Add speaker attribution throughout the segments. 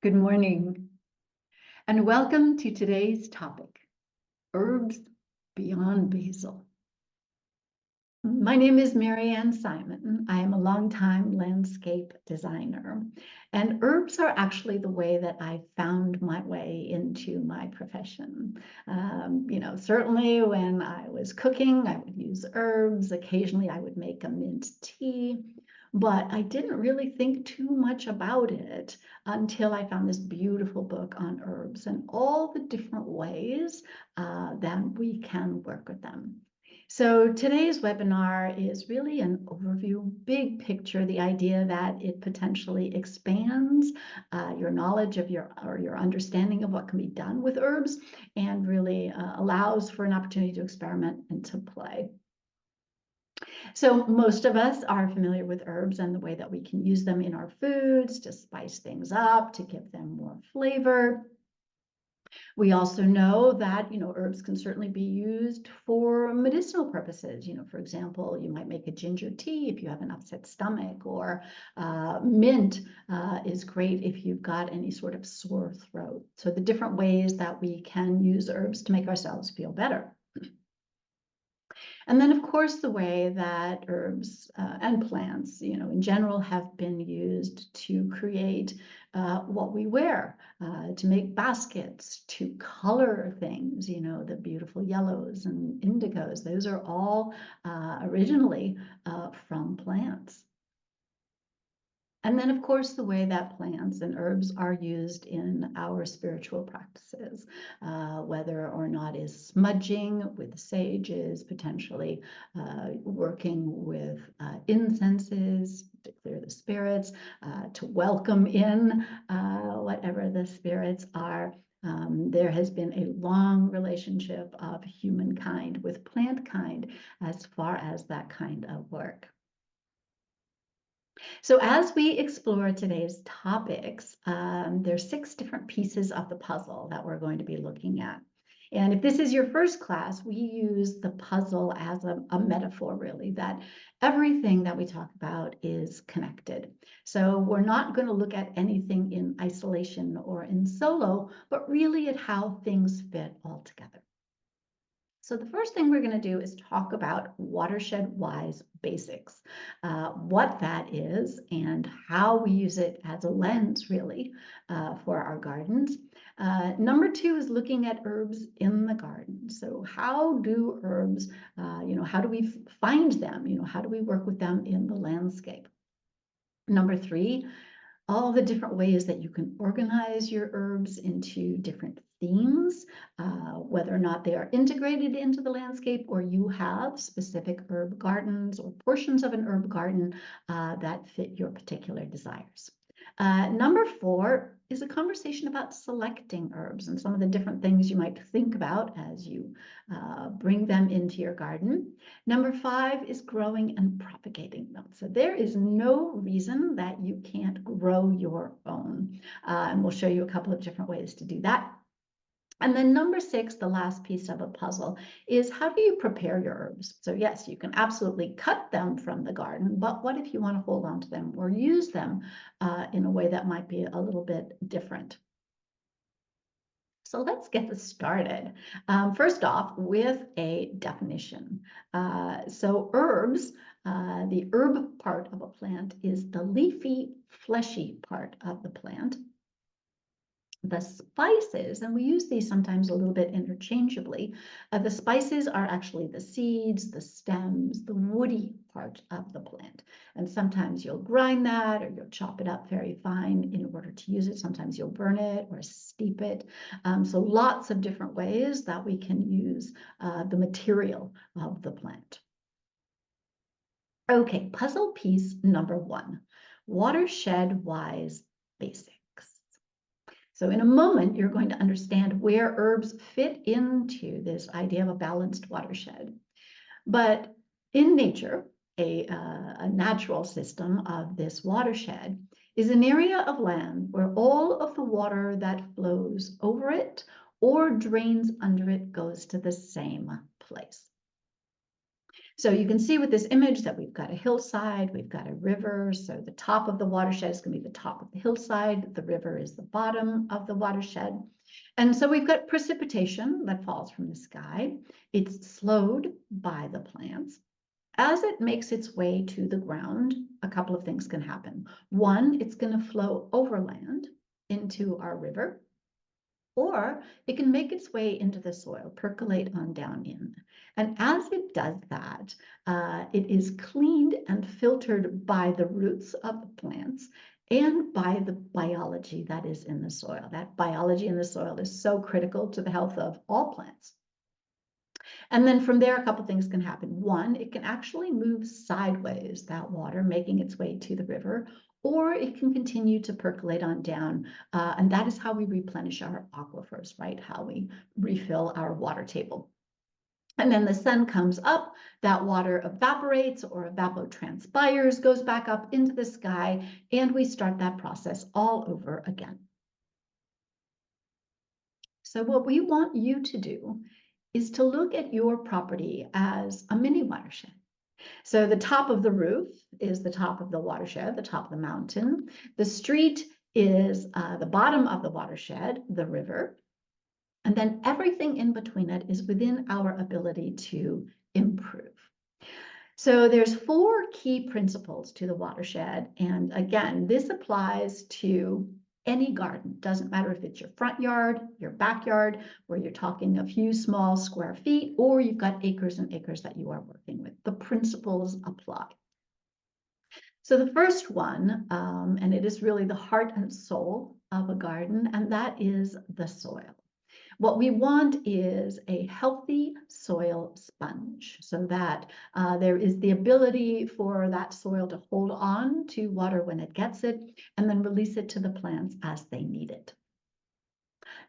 Speaker 1: Good morning, and welcome to today's topic, herbs beyond basil. My name is Mary Ann Simon. I am a longtime landscape designer, and herbs are actually the way that I found my way into my profession. Certainly when I was cooking, I would use herbs. Occasionally, I would make a mint tea, but I didn't really think too much about it until I found this beautiful book on herbs and all the different ways that we can work with them. So today's webinar is really an overview, big picture, the idea that it potentially expands your knowledge of your understanding of what can be done with herbs and really allows for an opportunity to experiment and to play. So most of us are familiar with herbs and the way that we can use them in our foods to spice things up, to give them more flavor. We also know that, herbs can certainly be used for medicinal purposes. For example, you might make a ginger tea if you have an upset stomach, or mint is great if you've got any sort of sore throat. So the different ways that we can use herbs to make ourselves feel better. And then, of course, the way that herbs and plants, in general, have been used to create what we wear, to make baskets, to color things, the beautiful yellows and indigos. Those are all originally from plants. And then, of course, the way that plants and herbs are used in our spiritual practices, whether or not is smudging with sages, potentially working with incenses to clear the spirits, to welcome in whatever the spirits are. There has been a long relationship of humankind with plant kind as far as that kind of work. So as we explore today's topics, there's 6 different pieces of the puzzle that we're going to be looking at. And if this is your first class, we use the puzzle as a metaphor, really, that everything that we talk about is connected. So we're not going to look at anything in isolation or in solo, but really at how things fit all together. So the first thing we're going to do is talk about watershed-wise basics, what that is and how we use it as a lens, really, for our gardens. Number 2 is looking at herbs in the garden. So how do herbs, how do we find them? How do we work with them in the landscape? Number 3, all the different ways that you can organize your herbs into different themes, whether or not they are integrated into the landscape or you have specific herb gardens or portions of an herb garden that fit your particular desires. Number 4 is a conversation about selecting herbs and some of the different things you might think about as you bring them into your garden. Number 5 is growing and propagating them. So there is no reason that you can't grow your own. And we'll show you a couple of different ways to do that. And then number 6, the last piece of a puzzle, is how do you prepare your herbs? So yes, you can absolutely cut them from the garden, but what if you want to hold on to them or use them in a way that might be a little bit different? So let's get this started. First off, with a definition. So herbs, the herb part of a plant is the leafy, fleshy part of the plant. The spices, and we use these sometimes a little bit interchangeably, the spices are actually the seeds, the stems, the woody part of the plant. And sometimes you'll grind that or you'll chop it up very fine in order to use it. Sometimes you'll burn it or steep it. So lots of different ways that we can use the material of the plant. Okay, puzzle piece number 1, watershed-wise basics. So in a moment, you're going to understand where herbs fit into this idea of a balanced watershed. But in nature, a natural system of this watershed is an area of land where all of the water that flows over it or drains under it goes to the same place. So you can see with this image that we've got a hillside, we've got a river. So the top of the watershed is going to be the top of the hillside. The river is the bottom of the watershed. And so we've got precipitation that falls from the sky. It's slowed by the plants. As it makes its way to the ground, a couple of things can happen. One, it's going to flow overland into our river, or it can make its way into the soil, percolate on down in. And as it does that, it is cleaned and filtered by the roots of the plants and by the biology that is in the soil. That biology in the soil is so critical to the health of all plants. And then from there, a couple things can happen. One, it can actually move sideways, that water, making its way to the river, or it can continue to percolate on down. And that is how we replenish our aquifers, right? How we refill our water table. And then the sun comes up, that water evaporates or evapotranspires, goes back up into the sky, and we start that process all over again. So what we want you to do is to look at your property as a mini watershed. So the top of the roof is the top of the watershed, the top of the mountain. The street is the bottom of the watershed, the river. And then everything in between it is within our ability to improve. So there's 4 key principles to the watershed. And again, this applies to any garden. Doesn't matter if it's your front yard, your backyard, where you're talking a few small square feet, or you've got acres and acres that you are working with. The principles apply. So the first one, and it is really the heart and soul of a garden, and that is the soil. What we want is a healthy soil sponge so that there is the ability for that soil to hold on to water when it gets it and then release it to the plants as they need it.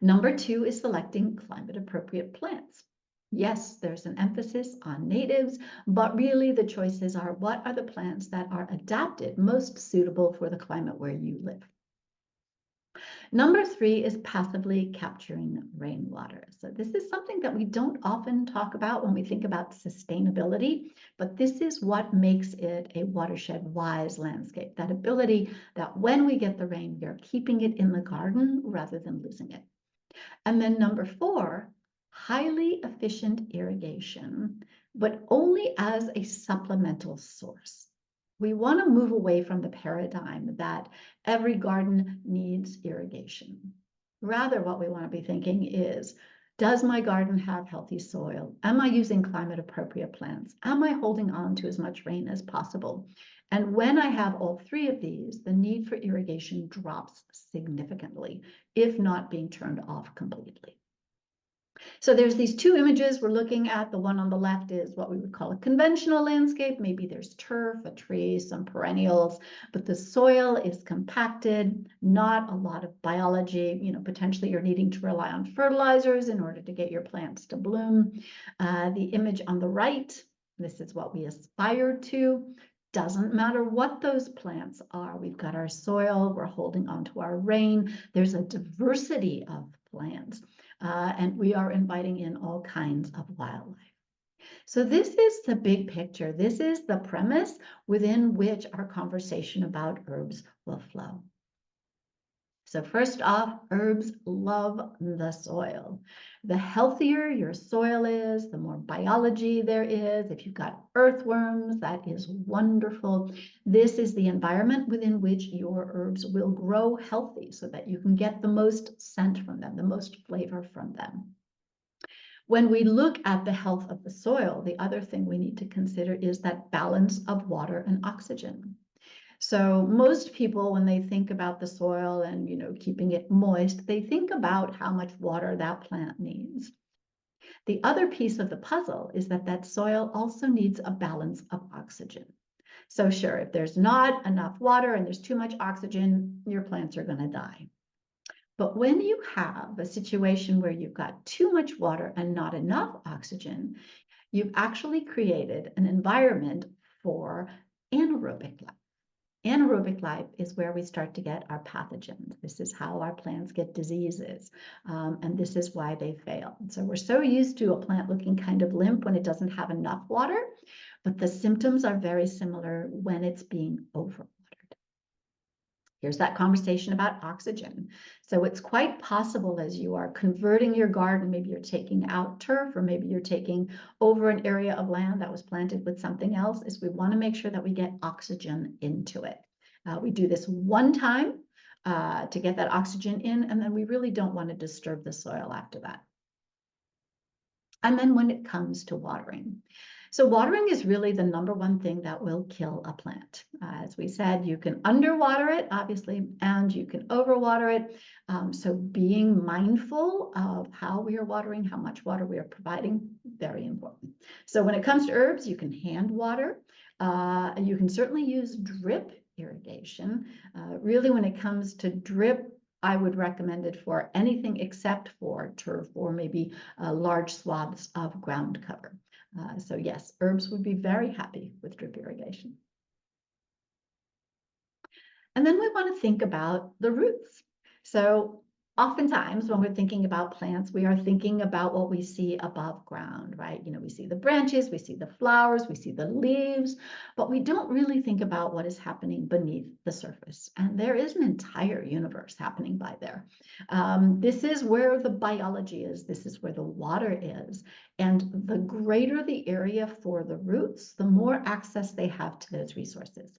Speaker 1: Number 2 is selecting climate appropriate plants. Yes, there's an emphasis on natives, but really the choices are what are the plants that are adapted, most suitable for the climate where you live. Number 3 is passively capturing rainwater. So this is something that we don't often talk about when we think about sustainability, but this is what makes it a watershed-wise landscape, that ability that when we get the rain, we are keeping it in the garden rather than losing it. And then number 4, highly efficient irrigation, but only as a supplemental source. We want to move away from the paradigm that every garden needs irrigation. Rather, what we want to be thinking is, does my garden have healthy soil? Am I using climate appropriate plants? Am I holding on to as much rain as possible? And when I have all 3 of these, the need for irrigation drops significantly, if not being turned off completely. So there's these 2 images we're looking at. The one on the left is what we would call a conventional landscape. Maybe there's turf, a tree, some perennials, but the soil is compacted, not a lot of biology. Potentially you're needing to rely on fertilizers in order to get your plants to bloom. The image on the right, this is what we aspire to. Doesn't matter what those plants are. We've got our soil, we're holding on to our rain. There's a diversity of plants. And we are inviting in all kinds of wildlife. So this is the big picture. This is the premise within which our conversation about herbs will flow. So first off, herbs love the soil. The healthier your soil is, the more biology there is. If you've got earthworms, that is wonderful. This is the environment within which your herbs will grow healthy so that you can get the most scent from them, the most flavor from them. When we look at the health of the soil, the other thing we need to consider is that balance of water and oxygen. So most people, when they think about the soil and, keeping it moist, they think about how much water that plant needs. The other piece of the puzzle is that soil also needs a balance of oxygen. So sure, if there's not enough water and there's too much oxygen, your plants are going to die. But when you have a situation where you've got too much water and not enough oxygen, you've actually created an environment for anaerobic life. Anaerobic life is where we start to get our pathogens. This is how our plants get diseases, and this is why they fail. So we're so used to a plant looking kind of limp when it doesn't have enough water, but the symptoms are very similar when it's being overwatered. Here's that conversation about oxygen. So it's quite possible as you are converting your garden, maybe you're taking out turf, or maybe you're taking over an area of land that was planted with something else, is we want to make sure that we get oxygen into it. We do this one time to get that oxygen in, and then we really don't want to disturb the soil after that. And then when it comes to watering. So watering is really the number one thing that will kill a plant. As we said, you can underwater it, obviously, and you can overwater it. So being mindful of how we are watering, how much water we are providing, very important. So when it comes to herbs, you can hand water. You can certainly use drip irrigation. Really, when it comes to drip, I would recommend it for anything except for turf or maybe large swaths of ground cover. So yes, herbs would be very happy with drip irrigation. And then we want to think about the roots. So oftentimes when we're thinking about plants, we are thinking about what we see above ground, right? You know, we see the branches, we see the flowers, we see the leaves, but we don't really think about what is happening beneath the surface. And there is an entire universe happening by there. This is where the biology is. This is where the water is. And the greater the area for the roots, the more access they have to those resources.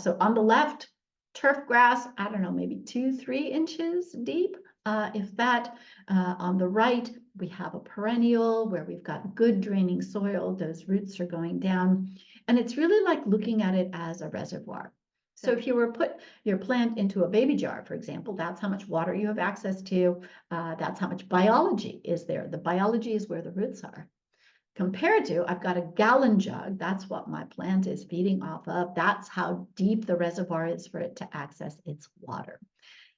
Speaker 1: So on the left, turf grass, I don't know, maybe 2-3 inches deep. If that, on the right, we have a perennial where we've got good draining soil, those roots are going down. And it's really like looking at it as a reservoir. So if you were to put your plant into a baby jar, for example, that's how much water you have access to. That's how much biology is there. The biology is where the roots are. Compared to, I've got a gallon jug. That's what my plant is feeding off of. That's how deep the reservoir is for it to access its water.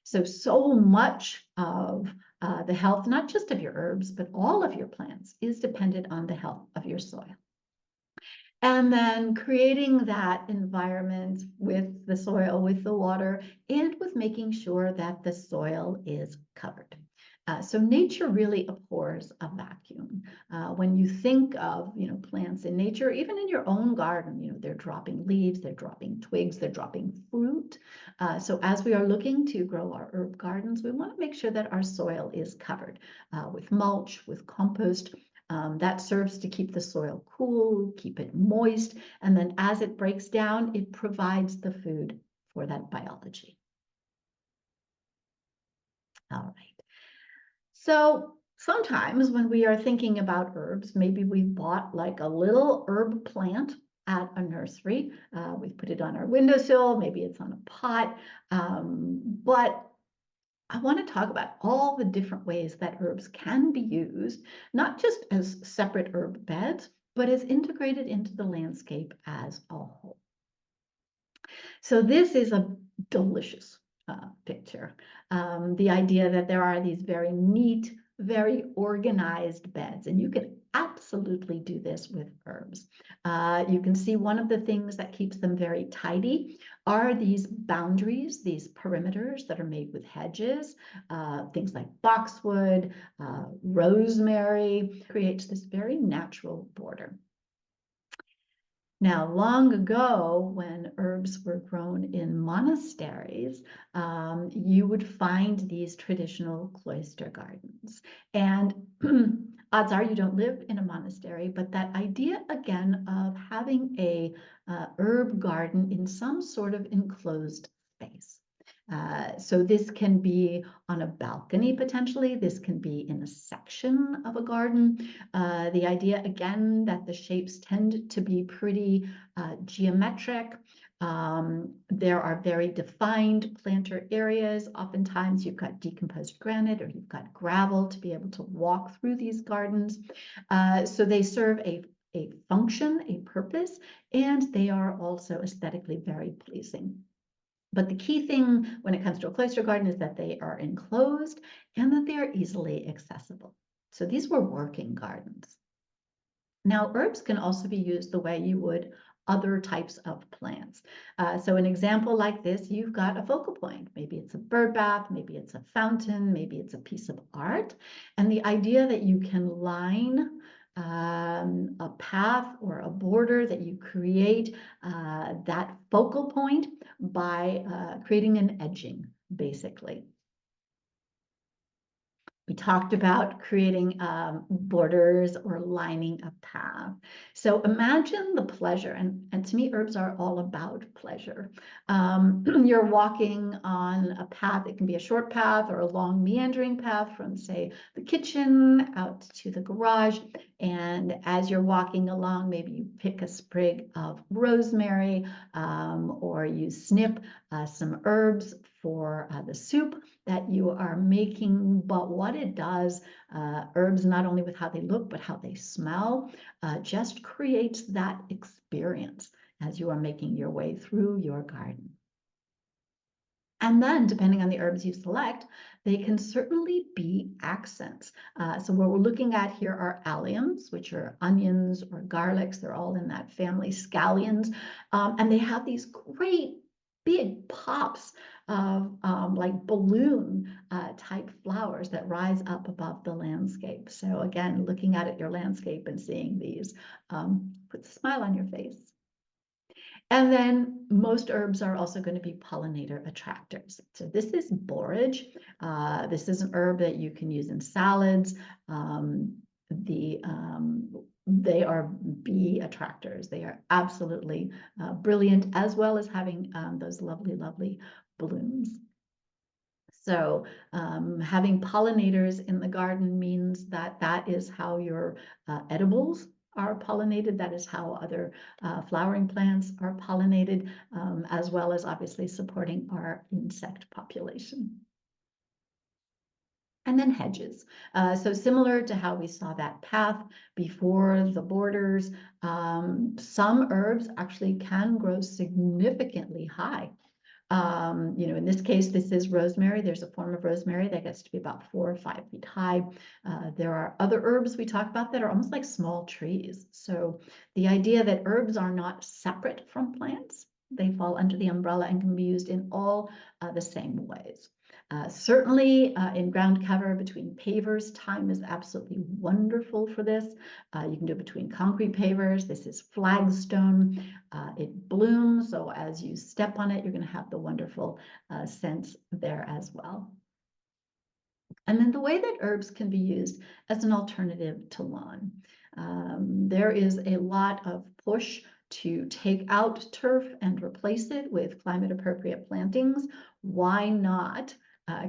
Speaker 1: So much of the health, not just of your herbs, but all of your plants, is dependent on the health of your soil. And then creating that environment with the soil, with the water, and with making sure that the soil is covered. So nature really abhors a vacuum. When you think of, plants in nature, even in your own garden, they're dropping leaves, they're dropping twigs, they're dropping fruit. So as we are looking to grow our herb gardens, we want to make sure that our soil is covered with mulch, with compost. That serves to keep the soil cool, keep it moist, and then as it breaks down, it provides the food for that biology. All right. So sometimes when we are thinking about herbs, maybe we bought like a little herb plant at a nursery. We've put it on our windowsill, maybe it's on a pot, but I want to talk about all the different ways that herbs can be used, not just as separate herb beds, but as integrated into the landscape as a whole. So this is a delicious picture. The idea that there are these very neat, very organized beds, and you can absolutely do this with herbs. You can see one of the things that keeps them very tidy are these boundaries, these perimeters that are made with hedges, things like boxwood, rosemary, creates this very natural border. Now, long ago, when herbs were grown in monasteries, you would find these traditional cloister gardens. And odds are you don't live in a monastery, but that idea, again, of having a herb garden in some sort of enclosed space. So this can be on a balcony, potentially. This can be in a section of a garden. The idea, again, that the shapes tend to be pretty geometric. There are very defined planter areas. Oftentimes you've got decomposed granite or you've got gravel to be able to walk through these gardens. So they serve a function, a purpose, and they are also aesthetically very pleasing. But the key thing when it comes to a cloister garden is that they are enclosed and that they are easily accessible. So these were working gardens. Now, herbs can also be used the way you would other types of plants. So an example like this, you've got a focal point. Maybe it's a bird bath, maybe it's a fountain, maybe it's a piece of art. And the idea that you can line a path or a border, that you create that focal point by creating an edging, basically. We talked about creating borders or lining a path. So imagine the pleasure, and to me, herbs are all about pleasure. You're walking on a path. It can be a short path or a long meandering path from, say, the kitchen out to the garage. And as you're walking along, maybe you pick a sprig of rosemary, or you snip some herbs for the soup that you are making. But what it does, herbs, not only with how they look, but how they smell, just creates that experience as you are making your way through your garden. And then, depending on the herbs you select, they can certainly be accents. So what we're looking at here are alliums, which are onions or garlics. They're all in that family, scallions. And they have these great big pops of like balloon type flowers that rise up above the landscape. So again, looking at your landscape and seeing these puts a smile on your face. And then most herbs are also going to be pollinator attractors. So this is borage. This is an herb that you can use in salads. They are bee attractors. They are absolutely brilliant, as well as having those lovely, lovely blooms. So having pollinators in the garden means that that is how your edibles are pollinated. That is how other flowering plants are pollinated, as well as obviously supporting our insect population. And then hedges. So similar to how we saw that path before, the borders, some herbs actually can grow significantly high. In this case, this is rosemary. There's a form of rosemary that gets to be about 4 or 5 feet high. There are other herbs we talk about that are almost like small trees. So the idea that herbs are not separate from plants, they fall under the umbrella and can be used in all the same ways. Certainly in ground cover between pavers, thyme is absolutely wonderful for this. You can do it between concrete pavers. This is flagstone. It blooms, so as you step on it, you're going to have the wonderful scents there as well. And then the way that herbs can be used as an alternative to lawn. There is a lot of push to take out turf and replace it with climate appropriate plantings. Why not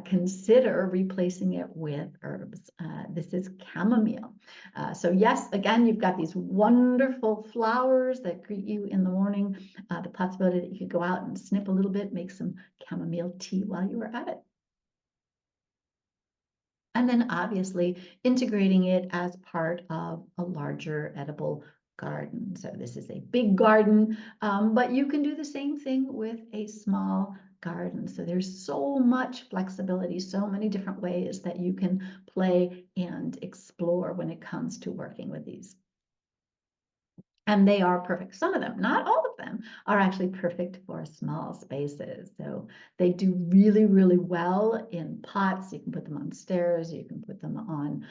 Speaker 1: consider replacing it with herbs? This is chamomile. So yes, again, you've got these wonderful flowers that greet you in the morning. The possibility that you could go out and snip a little bit, make some chamomile tea while you were at it. And then obviously integrating it as part of a larger edible garden. So this is a big garden, but you can do the same thing with a small garden. So there's so much flexibility, so many different ways that you can play and explore when it comes to working with these. And they are perfect. Some of them, not all of them, are actually perfect for small spaces. So they do really, really well in pots. You can put them on stairs. You can put them on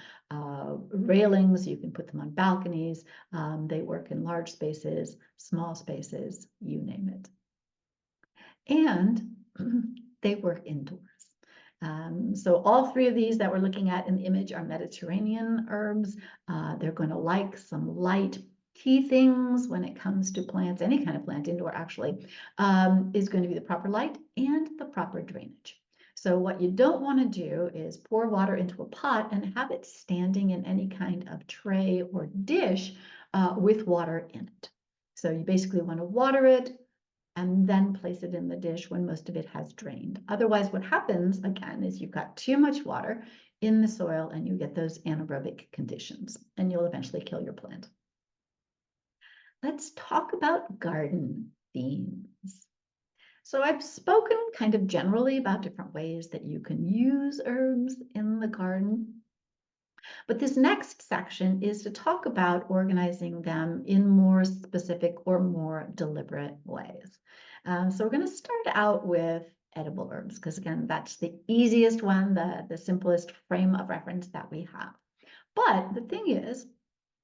Speaker 1: railings. You can put them on balconies. They work in large spaces, small spaces, you name it. And they work indoors. So all three of these that we're looking at in the image are Mediterranean herbs. They're going to like some light. Key things when it comes to plants, any kind of plant indoor actually, is going to be the proper light and the proper drainage. So what you don't want to do is pour water into a pot and have it standing in any kind of tray or dish with water in it. So you basically want to water it and then place it in the dish when most of it has drained. Otherwise, what happens again is you've got too much water in the soil and you get those anaerobic conditions and you'll eventually kill your plant. Let's talk about garden themes. So I've spoken kind of generally about different ways that you can use herbs in the garden. But this next section is to talk about organizing them in more specific or more deliberate ways. So we're going to start out with edible herbs, because again, that's the easiest one, the simplest frame of reference that we have. But the thing is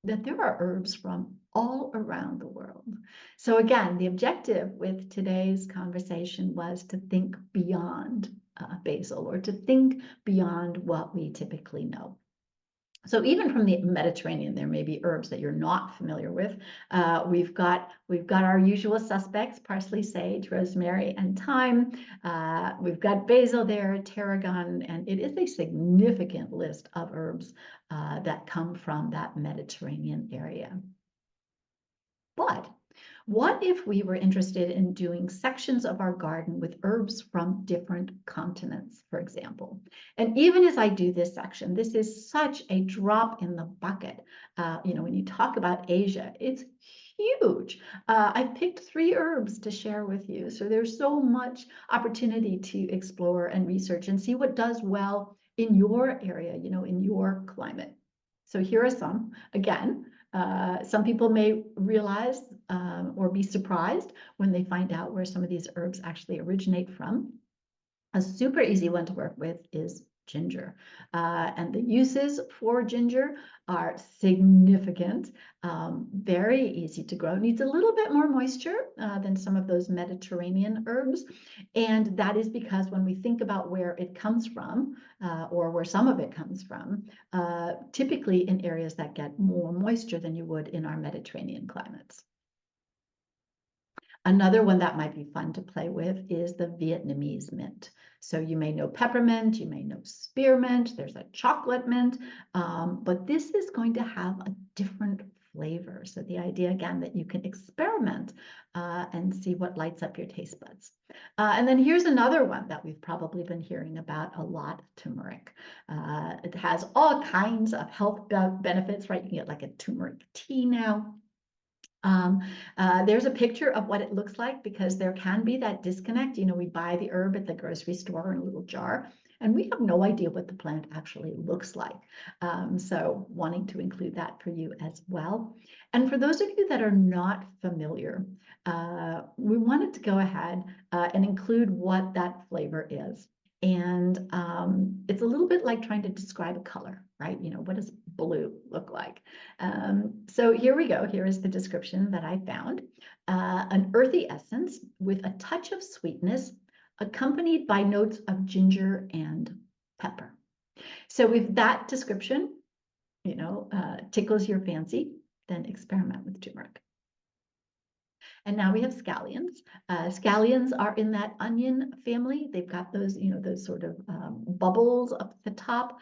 Speaker 1: that there are herbs from all around the world. So again, the objective with today's conversation was to think beyond basil, or to think beyond what we typically know. So even from the Mediterranean, there may be herbs that you're not familiar with. We've got our usual suspects: parsley, sage, rosemary, and thyme. We've got basil there, tarragon, and it is a significant list of herbs that come from that Mediterranean area. But what if we were interested in doing sections of our garden with herbs from different continents, for example? And even as I do this section, this is such a drop in the bucket. When you talk about Asia, it's huge. I've picked 3 herbs to share with you. So there's so much opportunity to explore and research and see what does well in your area, in your climate. So here are some. Again, some people may realize or be surprised when they find out where some of these herbs actually originate from. A super easy one to work with is ginger. And the uses for ginger are significant, very easy to grow. Needs a little bit more moisture than some of those Mediterranean herbs. And that is because when we think about where it comes from, or where some of it comes from, typically in areas that get more moisture than you would in our Mediterranean climates. Another one that might be fun to play with is the Vietnamese mint. So you may know peppermint, you may know spearmint, there's a chocolate mint, but this is going to have a different flavor. So the idea, again, that you can experiment and see what lights up your taste buds. And then here's another one that we've probably been hearing about a lot: turmeric. It has all kinds of health benefits, right? You can get like a turmeric tea now. There's a picture of what it looks like, because there can be that disconnect. We buy the herb at the grocery store in a little jar, and we have no idea what the plant actually looks like. So wanting to include that for you as well. And for those of you that are not familiar, we wanted to go ahead and include what that flavor is. And it's a little bit like trying to describe a color, right? What does blue look like? So here we go. Here is the description that I found. An earthy essence with a touch of sweetness, accompanied by notes of ginger and pepper. So if that description, tickles your fancy, then experiment with turmeric. And now we have scallions. Scallions are in that onion family. They've got those, those sort of bubbles up at the top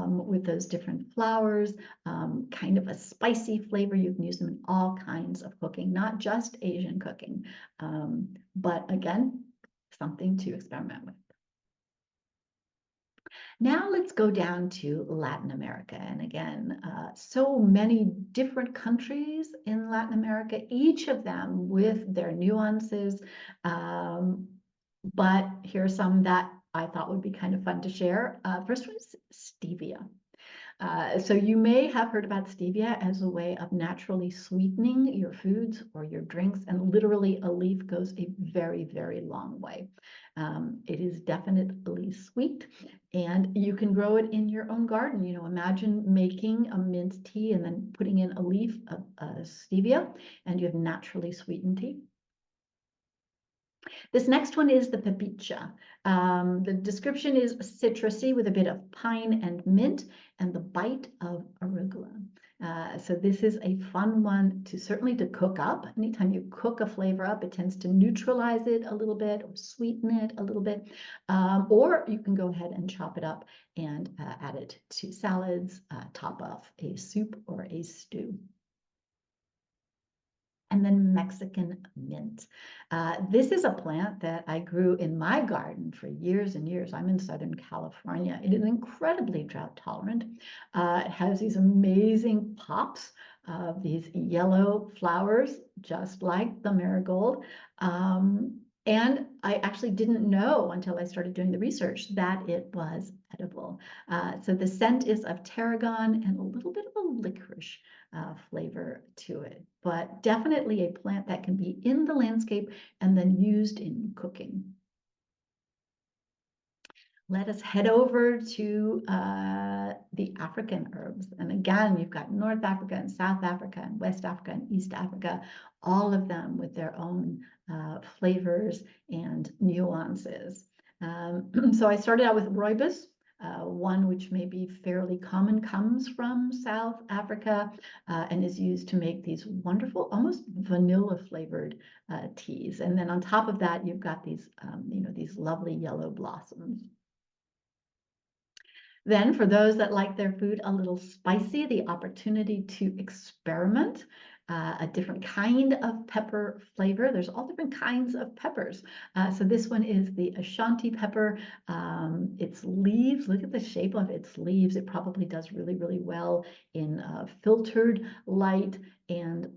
Speaker 1: with those different flowers, kind of a spicy flavor. You can use them in all kinds of cooking, not just Asian cooking, but again, something to experiment with. Now let's go down to Latin America. And again, so many different countries in Latin America, each of them with their nuances. But here are some that I thought would be kind of fun to share. First one is stevia. So you may have heard about stevia as a way of naturally sweetening your foods or your drinks, and literally a leaf goes a very, very long way. It is definitely sweet, and you can grow it in your own garden. Imagine making a mint tea and then putting in a leaf of stevia, and you have naturally sweetened tea. This next one is the pepicha. The description is citrusy with a bit of pine and mint and the bite of arugula. So this is a fun one to certainly to cook up. Anytime you cook a flavor up, it tends to neutralize it a little bit or sweeten it a little bit. Or you can go ahead and chop it up and add it to salads, top off a soup or a stew. And then Mexican mint. This is a plant that I grew in my garden for years and years. I'm in Southern California. It is incredibly drought tolerant. It has these amazing pops of these yellow flowers, just like the marigold. And I actually didn't know until I started doing the research that it was edible. So the scent is of tarragon and a little bit of a licorice flavor to it, but definitely a plant that can be in the landscape and then used in cooking. Let us head over to the African herbs. And again, you've got North Africa and South Africa and West Africa and East Africa, all of them with their own flavors and nuances. So I started out with rooibos, one which may be fairly common, comes from South Africa and is used to make these wonderful, almost vanilla flavored teas. And then on top of that, you've got these, these lovely yellow blossoms. Then for those that like their food a little spicy, the opportunity to experiment a different kind of pepper flavor. There's all different kinds of peppers. So this one is the Ashanti pepper. Its leaves, look at the shape of its leaves. It probably does really, really well in filtered light. And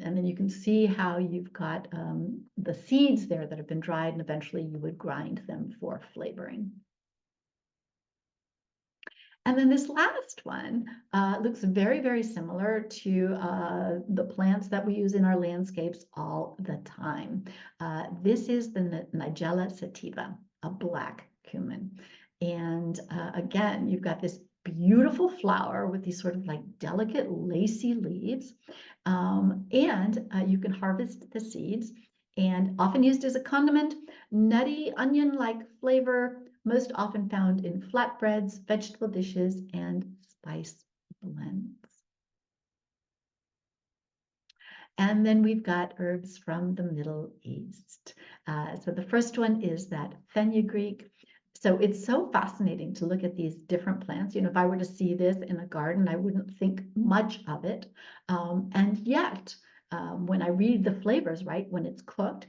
Speaker 1: then you can see how you've got the seeds there that have been dried, and eventually you would grind them for flavoring. And then this last one looks very, very similar to the plants that we use in our landscapes all the time. This is the Nigella sativa, a black cumin. And again, you've got this beautiful flower with these sort of like delicate lacy leaves. And you can harvest the seeds, and often used as a condiment, nutty onion-like flavor, most often found in flatbreads, vegetable dishes, and spice blends. And then we've got herbs from the Middle East. So the first one is that fenugreek. So it's so fascinating to look at these different plants. If I were to see this in a garden, I wouldn't think much of it. And yet, when I read the flavors, right, when it's cooked,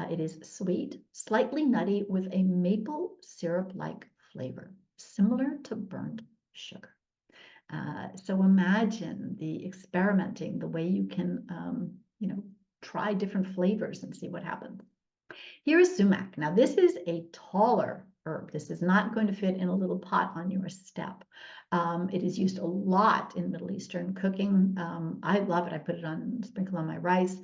Speaker 1: it is sweet, slightly nutty with a maple syrup-like flavor, similar to burnt sugar. So imagine the experimenting, the way you can, try different flavors and see what happens. Here is sumac. Now this is a taller herb. This is not going to fit in a little pot on your step. It is used a lot in Middle Eastern cooking. I love it. I put it on, sprinkle on my rice.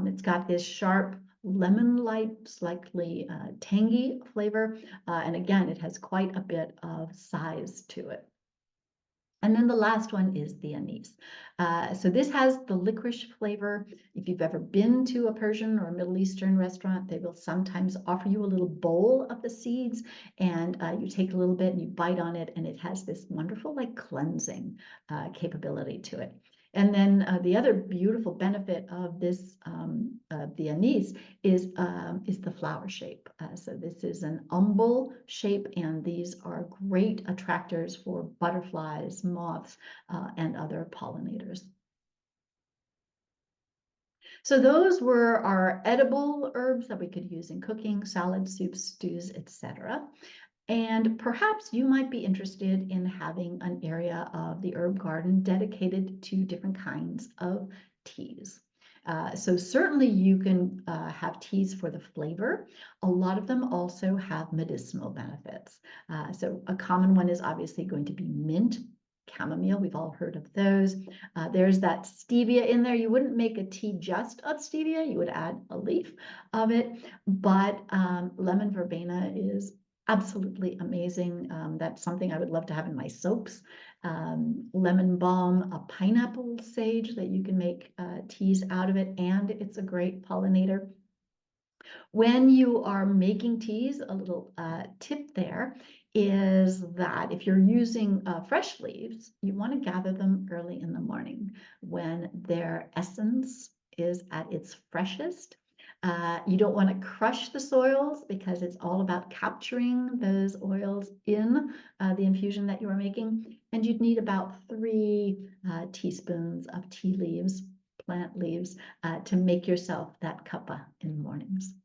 Speaker 1: It's got this sharp lemon-like, slightly tangy flavor. And again, it has quite a bit of size to it. And then the last one is the anise. So this has the licorice flavor. If you've ever been to a Persian or a Middle Eastern restaurant, they will sometimes offer you a little bowl of the seeds, and you take a little bit and you bite on it, and it has this wonderful like cleansing capability to it. And then the other beautiful benefit of this, the anise, is the flower shape. So this is an umbel shape, and these are great attractors for butterflies, moths, and other pollinators. So those were our edible herbs that we could use in cooking, salads, soups, stews, etc. And perhaps you might be interested in having an area of the herb garden dedicated to different kinds of teas. So certainly you can have teas for the flavor. A lot of them also have medicinal benefits. So a common one is obviously going to be mint, chamomile. We've all heard of those. There's that stevia in there. You wouldn't make a tea just of stevia. You would add a leaf of it. But lemon verbena is absolutely amazing. That's something I would love to have in my soaps. Lemon balm, a pineapple sage that you can make teas out of it, and it's a great pollinator. When you are making teas, a little tip there is that if you're using fresh leaves, you want to gather them early in the morning when their essence is at its freshest. You don't want to crush the soils because it's all about capturing those oils in the infusion that you are making. And you'd need about 3 teaspoons of tea leaves, plant leaves, to make yourself that cuppa in the mornings.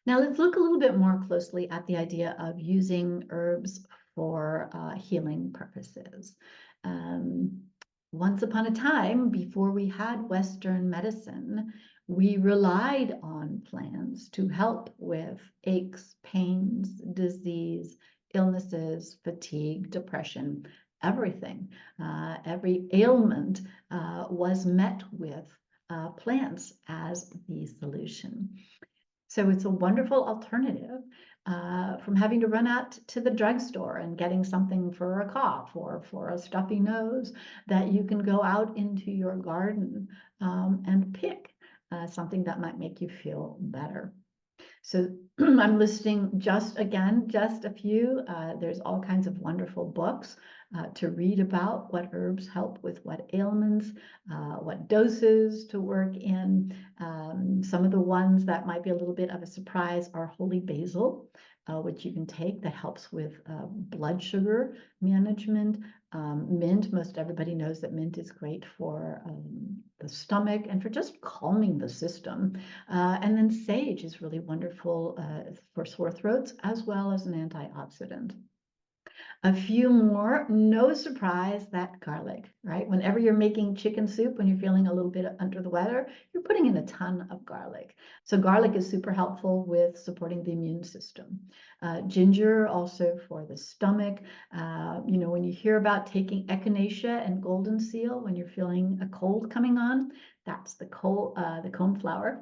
Speaker 1: Now let's look a little bit more closely at the idea of using herbs for healing purposes. Once upon a time, before we had Western medicine, We relied on plants to help with aches, pains, disease, illnesses, fatigue, depression, everything. Every ailment was met with plants as the solution. So it's a wonderful alternative from having to run out to the drugstore and getting something for a cough or for a stuffy nose, that you can go out into your garden and pick something that might make you feel better. So I'm listing just a few. There's all kinds of wonderful books to read about what herbs help with what ailments, what doses to work in. Some of the ones that might be a little bit of a surprise are holy basil, which you can take, that helps with blood sugar management. Mint, most everybody knows that mint is great for the stomach and for just calming the system. And then sage is really wonderful for sore throats, as well as an antioxidant. A few more, no surprise, that garlic, right? Whenever you're making chicken soup, when you're feeling a little bit under the weather, you're putting in a ton of garlic. So garlic is super helpful with supporting the immune system. Ginger also for the stomach. When you hear about taking echinacea and golden seal when you're feeling a cold coming on, that's the coneflower.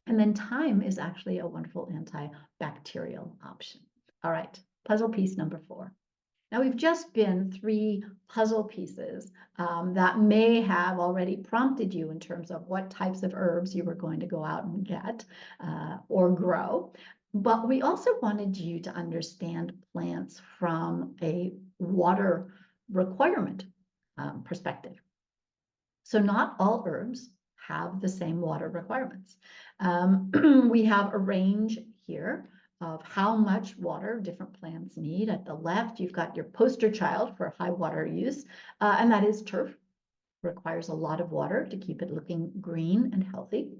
Speaker 1: And then thyme is actually a wonderful antibacterial option. All right, puzzle piece number 4. Now we've just been 3 puzzle pieces that may have already prompted you in terms of what types of herbs you were going to go out and get or grow. But we also wanted you to understand plants from a water requirement perspective. So not all herbs have the same water requirements. We have a range here of how much water different plants need. At the left, you've got your poster child for high water use, and that is turf. Requires a lot of water to keep it looking green and healthy.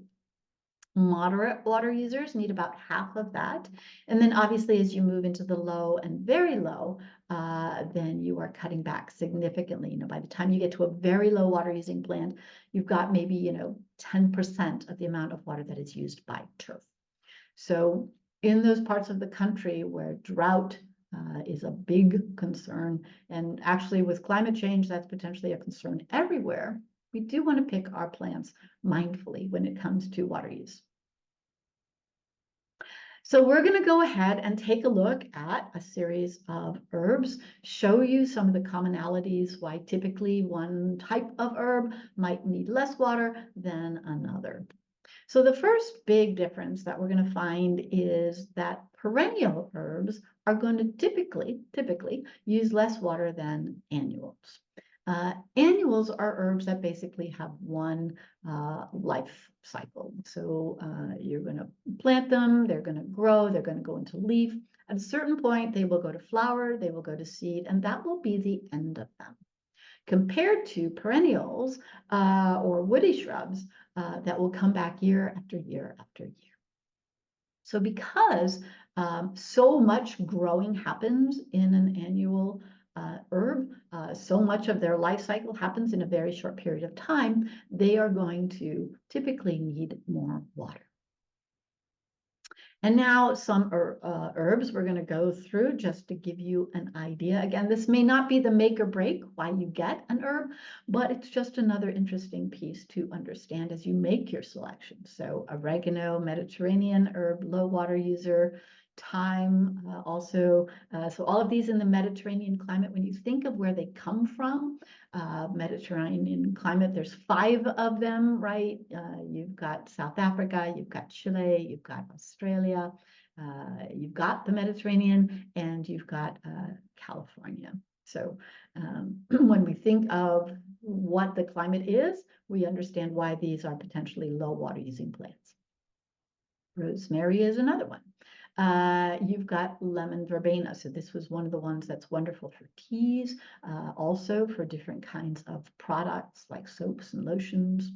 Speaker 1: Moderate water users need about half of that. And then obviously, as you move into the low and very low, then you are cutting back significantly. By the time you get to a very low water using plant, you've got maybe, 10% of the amount of water that is used by turf. So in those parts of the country where drought is a big concern, and actually with climate change, that's potentially a concern everywhere, we do want to pick our plants mindfully when it comes to water use. So we're going to go ahead and take a look at a series of herbs, show you some of the commonalities, why typically one type of herb might need less water than another. So the first big difference that we're going to find is that perennial herbs are going to typically use less water than annuals. Annuals are herbs that basically have one life cycle. So you're going to plant them, they're going to grow, they're going to go into leaf. At a certain point, they will go to flower, they will go to seed, and that will be the end of them. Compared to perennials or woody shrubs that will come back year after year after year. So because so much growing happens in an annual herb, so much of their life cycle happens in a very short period of time, they are going to typically need more water. And now some herbs we're going to go through just to give you an idea. Again, this may not be the make or break why you get an herb, but it's just another interesting piece to understand as you make your selection. So oregano, Mediterranean herb, low water user, thyme also. So all of these in the Mediterranean climate, when you think of where they come from, Mediterranean climate, there's 5 of them, right? You've got South Africa, you've got Chile, you've got Australia, you've got the Mediterranean, and you've got California. So when we think of what the climate is, we understand why these are potentially low water using plants. Rosemary is another one. You've got lemon verbena. So this was one of the ones that's wonderful for teas, also for different kinds of products like soaps and lotions.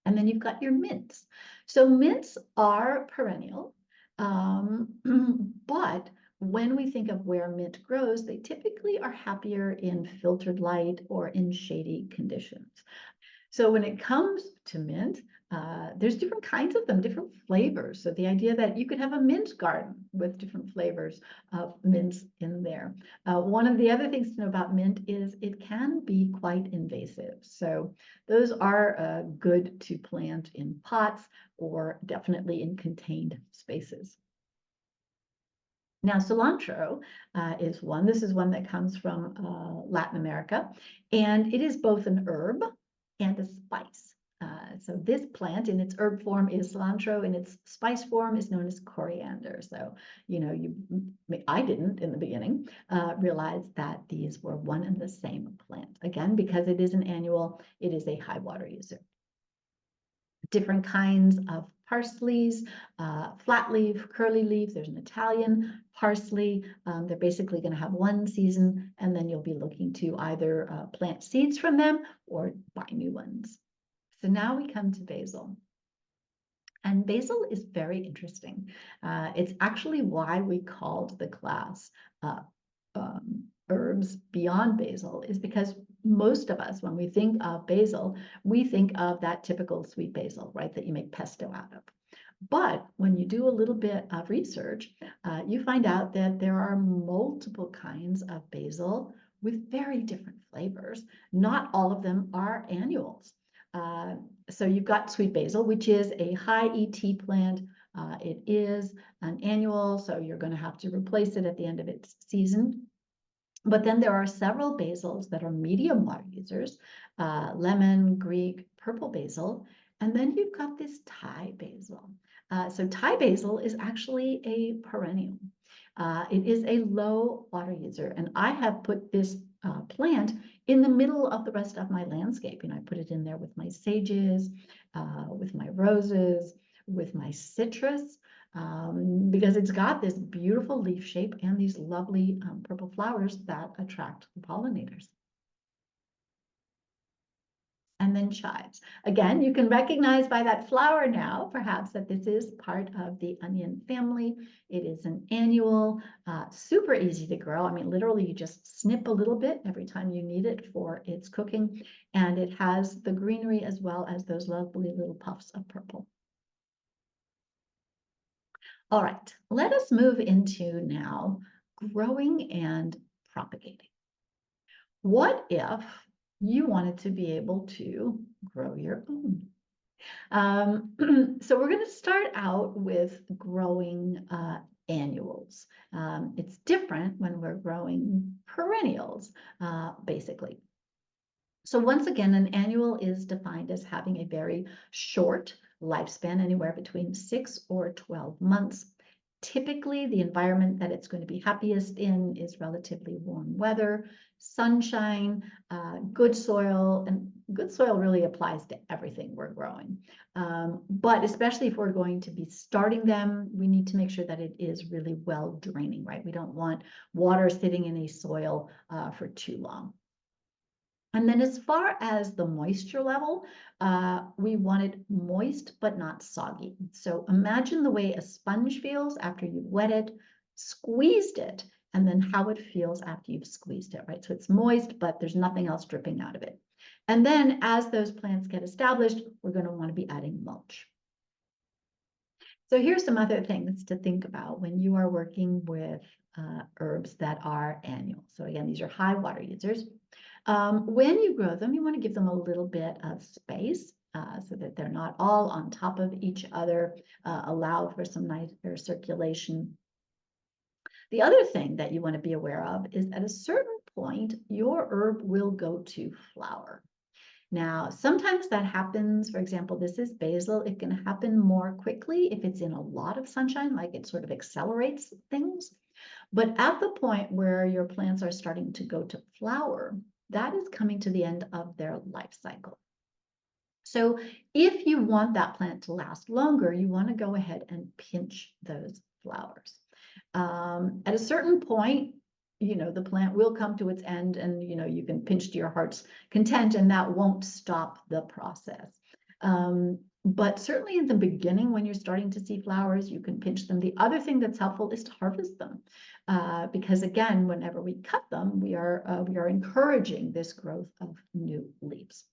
Speaker 1: And then you've got your mints. So mints are perennial, but when we think of where mint grows, they typically are happier in filtered light or in shady conditions. So when it comes to mint, there's different kinds of them, different flavors. So the idea that you could have a mint garden with different flavors of mints in there. One of the other things to know about mint is it can be quite invasive. So those are good to plant in pots or definitely in contained spaces. Now, cilantro is one. This is one that comes from Latin America, and it is both an herb and a spice. So this plant in its herb form is cilantro, in its spice form is known as coriander. So, I didn't in the beginning realize that these were one and the same plant. Again, because it is an annual, it is a high water user. Different kinds of parsleys, flat leaf, curly leaf. There's an Italian parsley. They're basically going to have one season, and then you'll be looking to either plant seeds from them or buy new ones. So now we come to basil. And basil is very interesting. It's actually why we called the class herbs beyond basil, is because most of us, when we think of basil, we think of that typical sweet basil, right, that you make pesto out of. But when you do a little bit of research, you find out that there are multiple kinds of basil with very different flavors. Not all of them are annuals. So you've got sweet basil, which is a high ET plant. It is an annual, so you're going to have to replace it at the end of its season. But then there are several basils that are medium water users, lemon, Greek, purple basil, and then you've got this Thai basil. So Thai basil is actually a perennial. It is a low water user, and I have put this plant in the middle of the rest of my landscape. I put it in there with my sages, with my roses, with my citrus, because it's got this beautiful leaf shape and these lovely purple flowers that attract the pollinators. And then chives. Again, you can recognize by that flower now, perhaps, that this is part of the onion family. It is an annual, super easy to grow. I mean, literally, you just snip a little bit every time you need it for its cooking. And it has the greenery as well as those lovely little puffs of purple. All right, let us move into now growing and propagating. What if you wanted to be able to grow your own? So we're going to start out with growing annuals. It's different when we're growing perennials, basically. So once again, an annual is defined as having a very short lifespan, anywhere between 6 or 12 months. Typically, the environment that it's going to be happiest in is relatively warm weather, sunshine, good soil, and good soil really applies to everything we're growing. But especially if we're going to be starting them, we need to make sure that it is really well draining, right? We don't want water sitting in a soil for too long. And then as far as the moisture level, we want it moist but not soggy. So imagine the way a sponge feels after you've wet it, squeezed it, and then how it feels after you've squeezed it, right? So it's moist, but there's nothing else dripping out of it. And then as those plants get established, we're going to want to be adding mulch. So here's some other things to think about when you are working with herbs that are annual. So again, these are high water users. When you grow them, you want to give them a little bit of space so that they're not all on top of each other, allow for some nice air circulation. The other thing that you want to be aware of is at a certain point, your herb will go to flower. Now, sometimes that happens, for example, this is basil. It can happen more quickly if it's in a lot of sunshine, like it sort of accelerates things. But at the point where your plants are starting to go to flower, that is coming to the end of their life cycle. So if you want that plant to last longer, you want to go ahead and pinch those flowers. At a certain point, the plant will come to its end and, you can pinch to your heart's content and that won't stop the process. But certainly in the beginning, when you're starting to see flowers, you can pinch them. The other thing that's helpful is to harvest them. Because again, whenever we cut them, we are encouraging this growth of new leaves.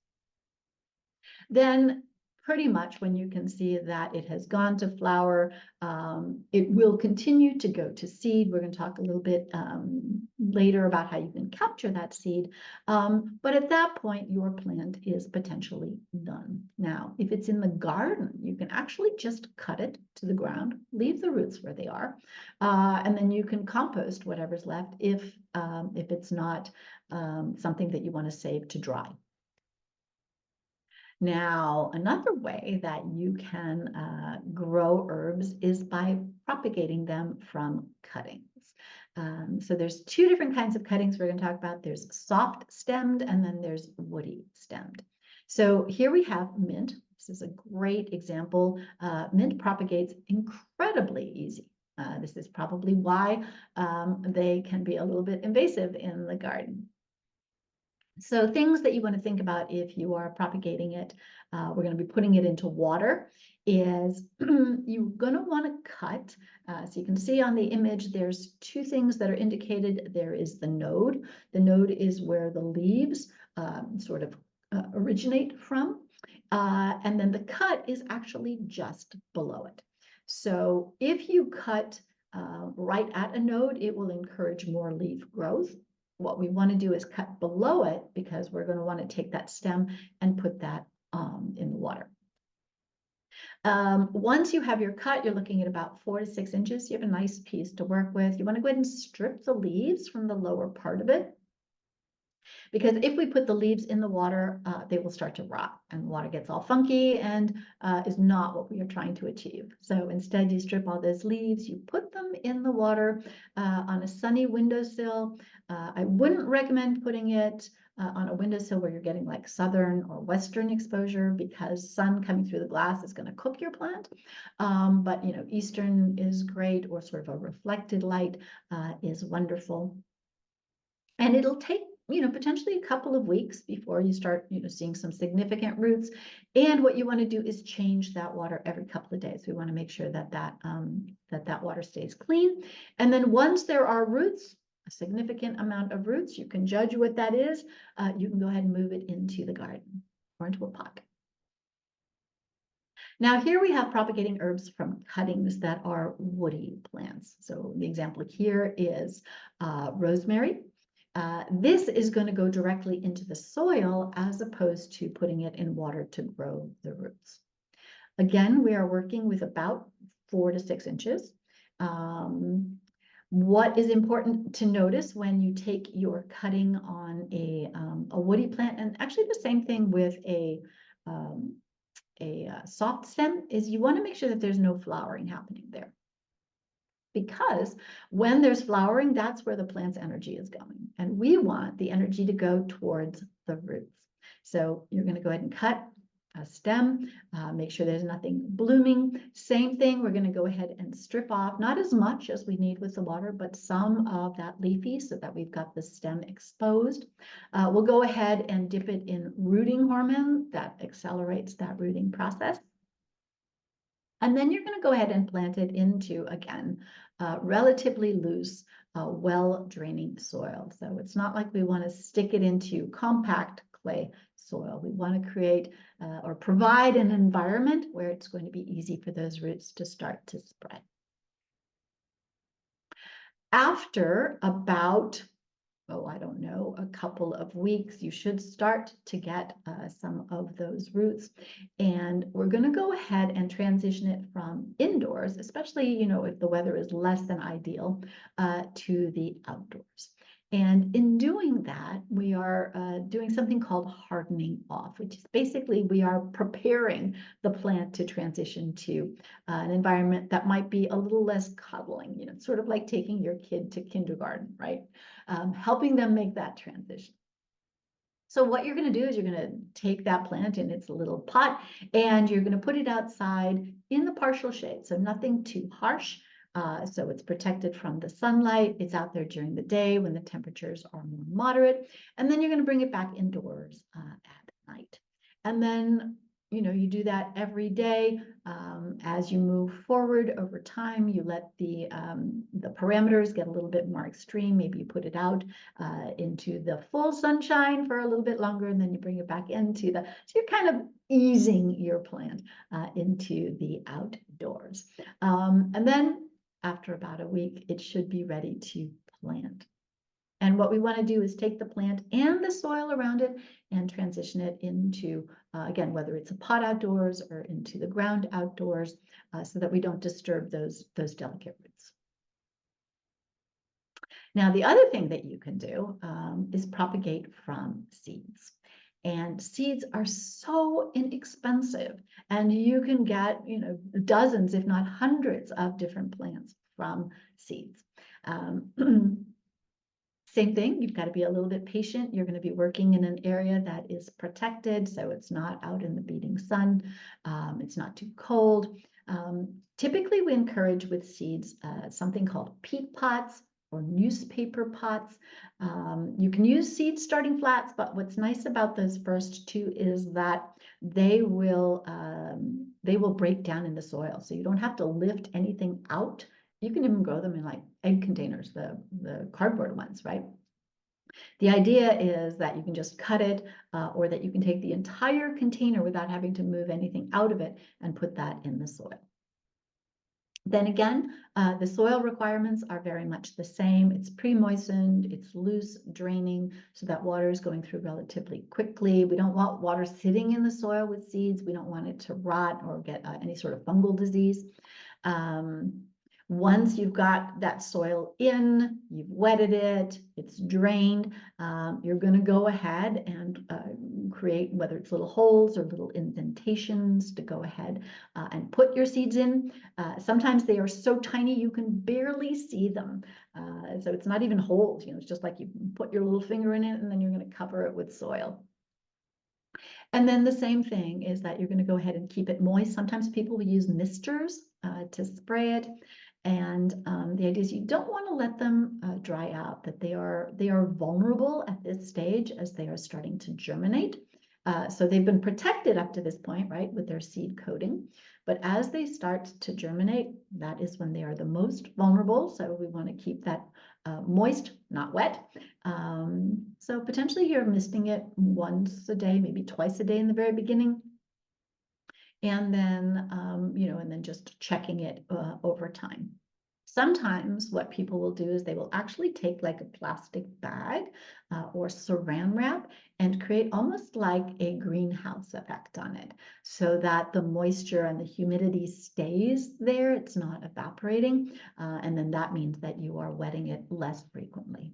Speaker 1: Then pretty much when you can see that it has gone to flower, it will continue to go to seed. We're going to talk a little bit later about how you can capture that seed. But at that point, your plant is potentially done. Now, if it's in the garden, you can actually just cut it to the ground, leave the roots where they are, and then you can compost whatever's left if it's not something that you want to save to dry. Now, another way that you can grow herbs is by propagating them from cuttings. So there's two different kinds of cuttings we're going to talk about. There's soft stemmed and then there's woody stemmed. So here we have mint. This is a great example. Mint propagates incredibly easy. This is probably why they can be a little bit invasive in the garden. So things that you want to think about if you are propagating it, we're going to be putting it into water, is you're going to want to cut. So you can see on the image, there's two things that are indicated. There is the node. The node is where the leaves sort of originate from. And then the cut is actually just below it. So if you cut right at a node, it will encourage more leaf growth. What we want to do is cut below it because we're going to want to take that stem and put that in the water. Once you have your cut, you're looking at about 4 to 6 inches. You have a nice piece to work with. You want to go ahead and strip the leaves from the lower part of it. Because if we put the leaves in the water, they will start to rot and the water gets all funky and is not what we are trying to achieve. So instead you strip all those leaves, you put them in the water on a sunny windowsill. I wouldn't recommend putting it on a windowsill where you're getting like southern or western exposure because sun coming through the glass is going to cook your plant. But you know, eastern is great, or sort of a reflected light is wonderful. And it'll take potentially a couple of weeks before you start, seeing some significant roots. And what you want to do is change that water every couple of days. We want to make sure that that water stays clean. And then once there are roots, a significant amount of roots, you can judge what that is. You can go ahead and move it into the garden or into a pot. Now here we have propagating herbs from cuttings that are woody plants. So the example here is rosemary. This is going to go directly into the soil as opposed to putting it in water to grow the roots. Again, we are working with about 4 to 6 inches. What is important to notice when you take your cutting on a woody plant, and actually the same thing with a soft stem, is you want to make sure that there's no flowering happening there. Because when there's flowering, that's where the plant's energy is going. And we want the energy to go towards the roots. So you're going to go ahead and cut a stem, make sure there's nothing blooming. Same thing, we're going to go ahead and strip off, not as much as we need with the water, but some of that leafy so that we've got the stem exposed. We'll go ahead and dip it in rooting hormone that accelerates that rooting process. And then you're going to go ahead and plant it into, again, relatively loose, well-draining soil. So it's not like we want to stick it into compact clay soil. We want to create or provide an environment where it's going to be easy for those roots to start to spread. After about a couple of weeks, you should start to get some of those roots. And we're going to go ahead and transition it from indoors, especially, if the weather is less than ideal, to the outdoors. And in doing that, we are doing something called hardening off, which is basically we are preparing the plant to transition to an environment that might be a little less cuddling, sort of like taking your kid to kindergarten, right? Helping them make that transition. So what you're going to do is you're going to take that plant in its little pot and you're going to put it outside in the partial shade. So nothing too harsh. So it's protected from the sunlight. It's out there during the day when the temperatures are more moderate. And then you're going to bring it back indoors at night. And then you do that every day. As you move forward over time, you let the parameters get a little bit more extreme. Maybe you put it out into the full sunshine for a little bit longer, and then you bring it back into so you're kind of easing your plant into the outdoors. And then after about a week, it should be ready to plant. And what we want to do is take the plant and the soil around it and transition it into, again, whether it's a pot outdoors or into the ground outdoors, so that we don't disturb those delicate roots. Now, the other thing that you can do is propagate from seeds. And seeds are so inexpensive, and you can get, dozens, if not hundreds, of different plants from seeds. Same thing, you've got to be a little bit patient. You're going to be working in an area that is protected, so it's not out in the beating sun. It's not too cold. Typically, we encourage with seeds something called peat pots or newspaper pots. You can use seed starting flats, but what's nice about those first two is that they will break down in the soil, so you don't have to lift anything out. You can even grow them in like egg containers, the cardboard ones, right? The idea is that you can just cut it, or that you can take the entire container without having to move anything out of it and put that in the soil. Then again, the soil requirements are very much the same. It's pre-moistened, it's loose, draining, so that water is going through relatively quickly. We don't want water sitting in the soil with seeds. We don't want it to rot or get any sort of fungal disease. Once you've got that soil in, you've wetted it, it's drained, you're going to go ahead and create, whether it's little holes or little indentations, to go ahead and put your seeds in. Sometimes they are so tiny you can barely see them. So it's not even holes, it's just like you put your little finger in it and then you're going to cover it with soil. And then the same thing is that you're going to go ahead and keep it moist. Sometimes people will use misters to spray it. And the idea is you don't want to let them dry out, that they are vulnerable at this stage as they are starting to germinate. So they've been protected up to this point, right, with their seed coating. But as they start to germinate, that is when they are the most vulnerable. So we want to keep that moist, not wet. So potentially you're misting it once a day, maybe twice a day in the very beginning. And then, and then just checking it over time. Sometimes what people will do is they will actually take like a plastic bag or saran wrap and create almost like a greenhouse effect on it, so that the moisture and the humidity stays there. It's not evaporating. And then that means that you are wetting it less frequently.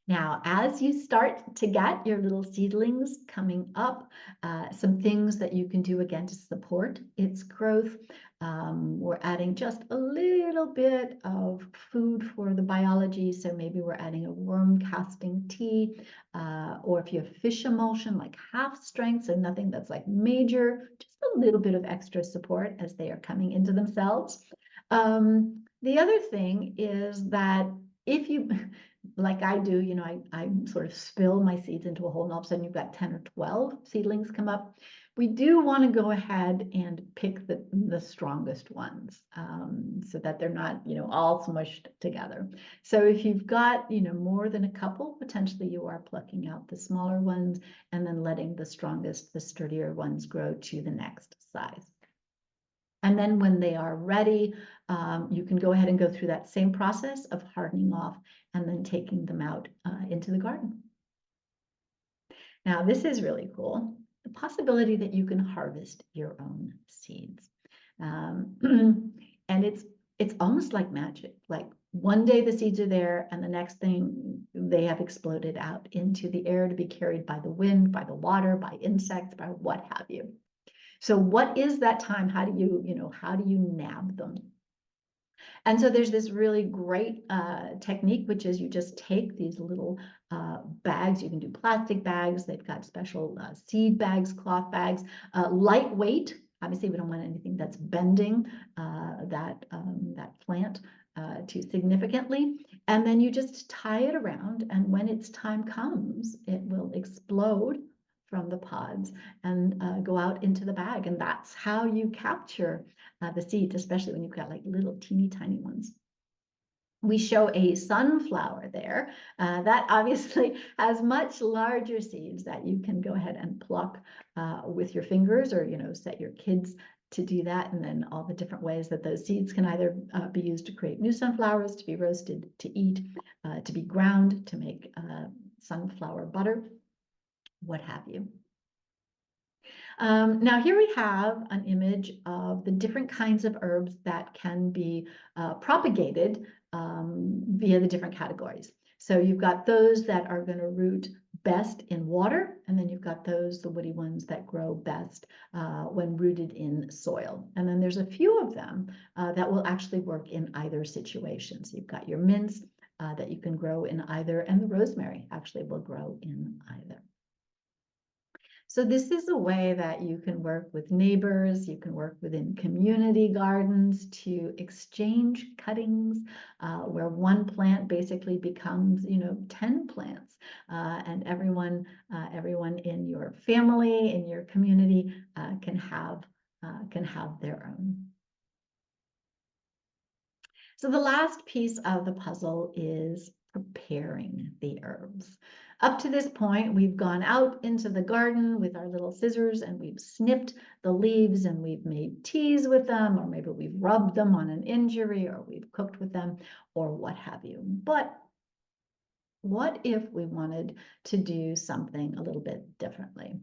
Speaker 1: Now, as you start to get your little seedlings coming up, some things that you can do again to support its growth. We're adding just a little bit of food for the biology. So maybe we're adding a worm casting tea, or if you have fish emulsion, like half strength, so nothing that's like major, just a little bit of extra support as they are coming into themselves. The other thing is that if you, like I do, I sort of spill my seeds into a hole, and all of a sudden you've got 10 or 12 seedlings come up. We do want to go ahead and pick the strongest ones, so that they're not, all smushed together. So if you've got, more than a couple, potentially you are plucking out the smaller ones and then letting the strongest, the sturdier ones grow to the next size. And then when they are ready, you can go ahead and go through that same process of hardening off and then taking them out into the garden. Now, this is really cool. The possibility that you can harvest your own seeds. And it's almost like magic. Like one day the seeds are there and the next thing they have exploded out into the air to be carried by the wind, by the water, by insects, by what have you. So what is that time? How do you nab them? And so there's this really great technique, which is you just take these little bags. You can do plastic bags. They've got special seed bags, cloth bags, lightweight. Obviously, we don't want anything that's bending that plant too significantly. And then you just tie it around. And when its time comes, it will explode from the pods and go out into the bag. And that's how you capture the seeds, especially when you've got like little teeny tiny ones. We show a sunflower there that obviously has much larger seeds that you can go ahead and pluck with your fingers, or set your kids to do that. And then all the different ways that those seeds can either be used to create new sunflowers, to be roasted, to eat, to be ground, to make sunflower butter, what have you. Now here we have an image of the different kinds of herbs that can be propagated via the different categories. So you've got those that are going to root best in water, and then you've got those, the woody ones, that grow best when rooted in soil. And then there's a few of them that will actually work in either situation. So you've got your mints that you can grow in either, and the rosemary actually will grow in either. So this is a way that you can work with neighbors, you can work within community gardens to exchange cuttings, where one plant basically becomes, 10 plants, and everyone in your family, in your community, can have their own. So the last piece of the puzzle is preparing the herbs. Up to this point, we've gone out into the garden with our little scissors and we've snipped the leaves and we've made teas with them, or maybe we've rubbed them on an injury, or we've cooked with them, or what have you. But what if we wanted to do something a little bit differently?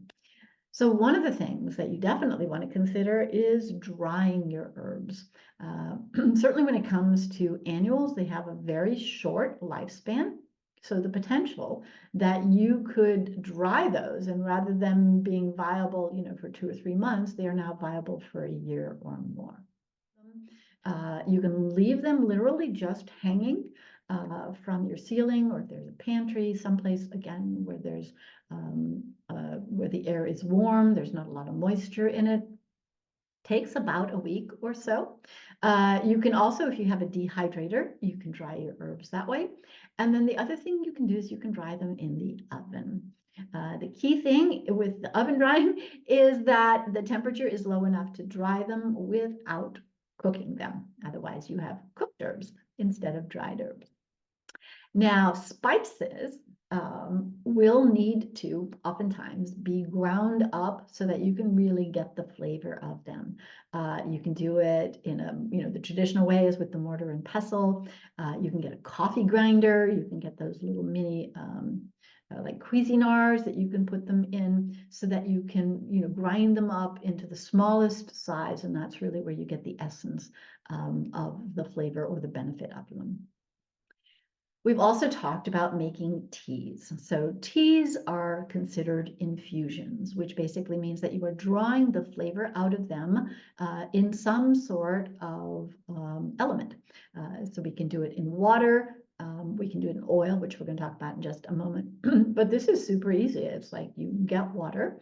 Speaker 1: So one of the things that you definitely want to consider is drying your herbs. Certainly when it comes to annuals, they have a very short lifespan. So the potential that you could dry those, and rather than being viable, for 2 or 3 months, they are now viable for a year or more. You can leave them literally just hanging from your ceiling, or if there's a pantry someplace, again, where there's where the air is warm, there's not a lot of moisture in it. Takes about a week or so. You can also, if you have a dehydrator, you can dry your herbs that way. And then the other thing you can do is you can dry them in the oven. The key thing with the oven drying is that the temperature is low enough to dry them without cooking them. Otherwise, you have cooked herbs instead of dried herbs. Now, spices will need to oftentimes be ground up so that you can really get the flavor of them. You can do it in the traditional ways with the mortar and pestle. You can get a coffee grinder. You can get those little mini like Cuisinarts that you can put them in, so that you can grind them up into the smallest size, and that's really where you get the essence of the flavor or the benefit of them. We've also talked about making teas. So teas are considered infusions, which basically means that you are drawing the flavor out of them in some sort of element. So we can do it in water, we can do it in oil, which we're going to talk about in just a moment. But this is super easy. It's like you get water.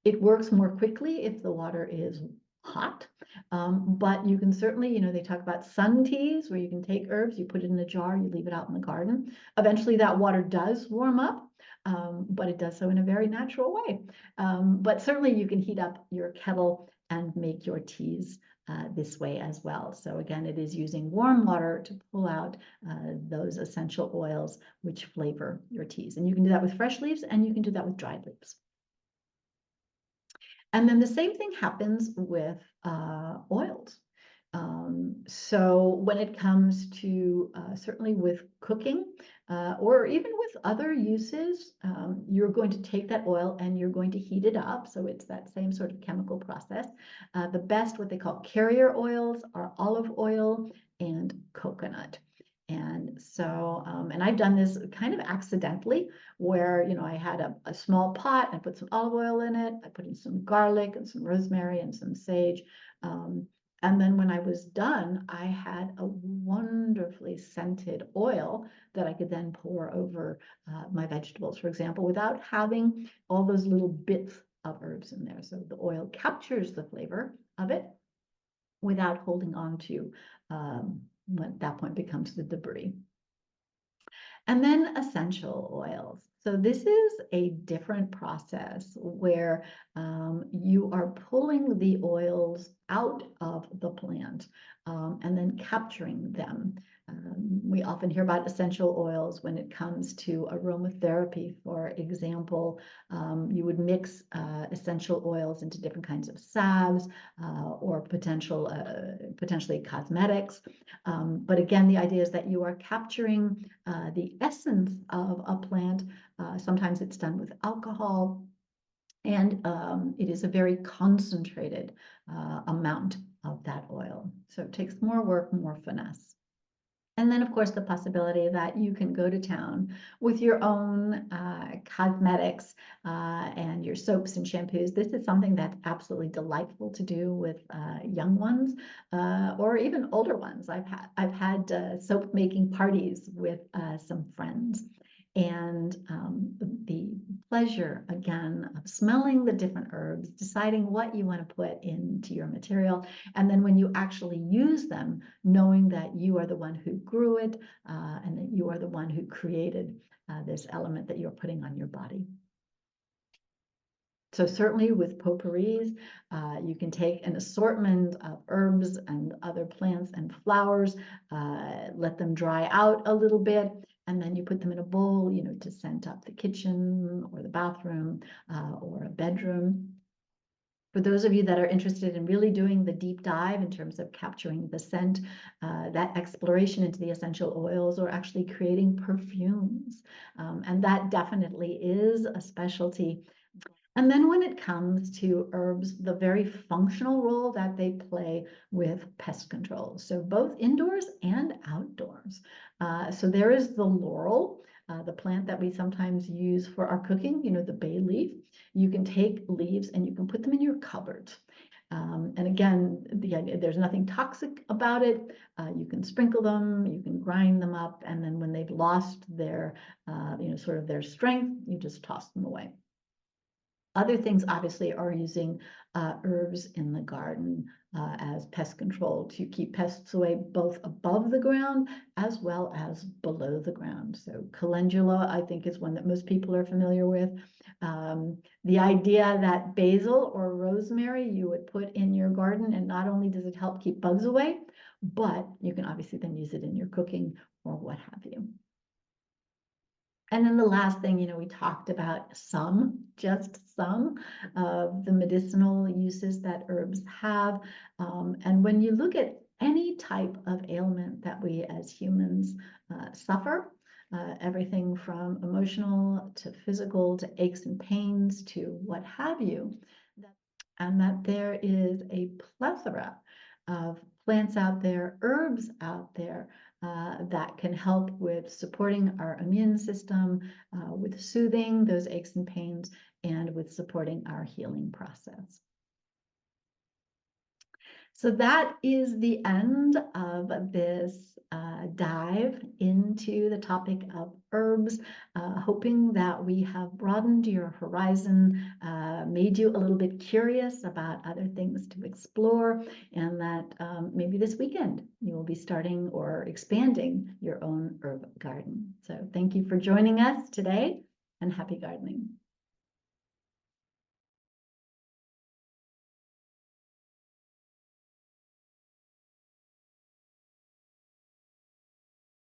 Speaker 1: It works more quickly if the water is hot, but you can certainly, they talk about sun teas, where you can take herbs, you put it in a jar, you leave it out in the garden. Eventually that water does warm up, but it does so in a very natural way. But certainly you can heat up your kettle and make your teas this way as well. So again, it is using warm water to pull out those essential oils which flavor your teas. And you can do that with fresh leaves, and you can do that with dried leaves. And then the same thing happens with oils. So when it comes to certainly with cooking or even with other uses, you're going to take that oil and you're going to heat it up. So it's that same sort of chemical process. The best, what they call carrier oils, are olive oil and coconut. And so, and I've done this kind of accidentally, where, I had a small pot, I put some olive oil in it, I put in some garlic and some rosemary and some sage. And then when I was done, I had a wonderfully scented oil that I could then pour over my vegetables, for example, without having all those little bits of herbs in there. So the oil captures the flavor of it without holding on to what at that point becomes the debris. And then essential oils. So this is a different process where you are pulling the oils out of the plant and then capturing them. We often hear about essential oils when it comes to aromatherapy. For example, you would mix essential oils into different kinds of salves or potentially cosmetics. But again, the idea is that you are capturing the essence of a plant. Sometimes it's done with alcohol, and it is a very concentrated amount of that oil. So it takes more work, more finesse. And then, of course, the possibility that you can go to town with your own cosmetics and your soaps and shampoos. This is something that's absolutely delightful to do with young ones or even older ones. I've had soap making parties with some friends. And the pleasure, again, of smelling the different herbs, deciding what you want to put into your material, and then when you actually use them, knowing that you are the one who grew it and that you are the one who created this element that you're putting on your body. So certainly with potpourris, you can take an assortment of herbs and other plants and flowers, let them dry out a little bit, and then you put them in a bowl, to scent up the kitchen or the bathroom or a bedroom. For those of you that are interested in really doing the deep dive in terms of capturing the scent, that exploration into the essential oils, or actually creating perfumes, and that definitely is a specialty. And then when it comes to herbs, the very functional role that they play with pest control, so both indoors and outdoors. So there is the laurel, the plant that we sometimes use for our cooking, the bay leaf. You can take leaves and you can put them in your cupboard. And again, the idea, there's nothing toxic about it. You can sprinkle them, you can grind them up, and then when they've lost their, sort of their strength, you just toss them away. Other things obviously are using herbs in the garden as pest control to keep pests away both above the ground as well as below the ground. So calendula, I think, is one that most people are familiar with. The idea that basil or rosemary you would put in your garden, and not only does it help keep bugs away, but you can obviously then use it in your cooking or what have you. And then the last thing, we talked about just some of the medicinal uses that herbs have. And when you look at any type of ailment that we as humans suffer, everything from emotional to physical to aches and pains to what have you, and that there is a plethora of plants out there, herbs out there, that can help with supporting our immune system, with soothing those aches and pains, and with supporting our healing process. So that is the end of this dive into the topic of herbs, hoping that we have broadened your horizon, made you a little bit curious about other things to explore, and that maybe this weekend you will be starting or expanding your own herb garden. So thank you for joining us today, and happy gardening.